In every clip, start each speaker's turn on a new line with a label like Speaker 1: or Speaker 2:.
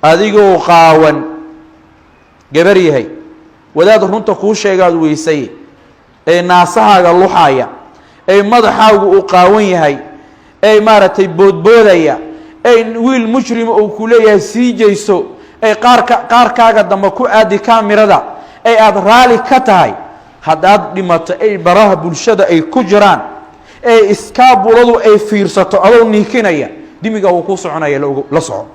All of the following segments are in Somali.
Speaker 1: adigoo qaawan gabar yahay wadaad runta kuu sheegaad weysay ee naasahaaga luxaya ee madaxaagu u qaawan yahay ee maaragtay boodboodaya ee wiil mujrim oo ku leeyahay sii jeyso ee qaarkaaga dambe ku aadi kaamirada ee aad raali ka tahay haddaad dhimato ay baraha bulshada ay ku jiraan ee iskaabuladu ay fiirsato adoo niikinaya dimiga uu ku soconaya la soco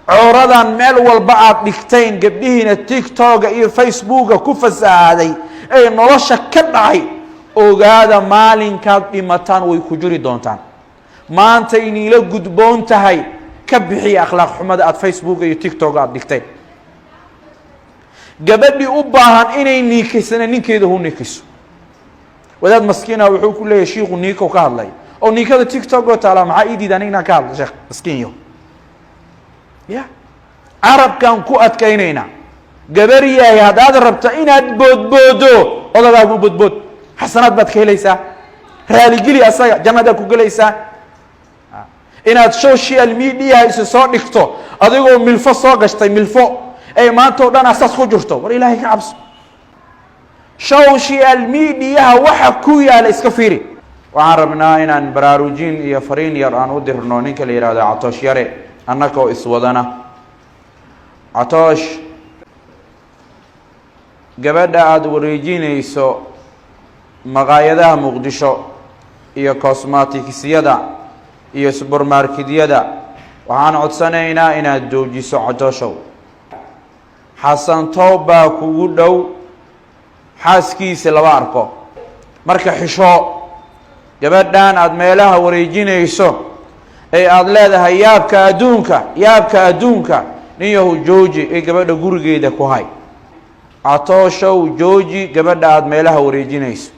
Speaker 1: cooradan meel walba aad dhigteen gabdhihiina tiktoka iyo facebooka ku fasaaday ee nolosha ka dhacay ogaada maalinkaad dhimataan way ku jiri doontaan maanta iniila gudboon tahay ka bixiya akhlaaq xumada aad facebook iyo tiktok aad dhigteen gabadhii u baahan inay niikisana ninkeeda hu niikiso wadaad maskiina wuxuu ku leeyahay shiiku niiko ka hadlay oo niikada tiktok oo taala maxaa idid anigna ka hadla sheekh maskiinyo ya arabkan ku adkaynayna gabar yahay hadaad rabto inaad boodboodo odagaagu boodbood xasanaad baad ka helaysaa raali geli asaga jannada ku galaysaa inaad social media isu soo dhigto adigoo milfo soo gashtay milfo ay maanta oo dhan asaas ku jirto war ilaahay ka cabso social media waxa ku yaala iska fiiri waxaan rabnaa inaan baraarujin iyo fariin yar aan u dirno ninka la yiraahdo Catoosh Yare annaka oo iswadana Catoosh gabadha aad wareejinayso maqaayadaha Muqdisho iyo cosmeticsiyada iyo supermarketyada waxaan codsanaynaa inaad joojiso Catooshow xasan tooba kugu dhow xaaskiisa laba arko marka xisho gabadhan aad meelaha wareejinayso ee aad leedahay yaabka adduunka nin yahu jooji ee gabadha gurigeeda ku hay Catooshow jooji gabadha aad meelaha wareejinayso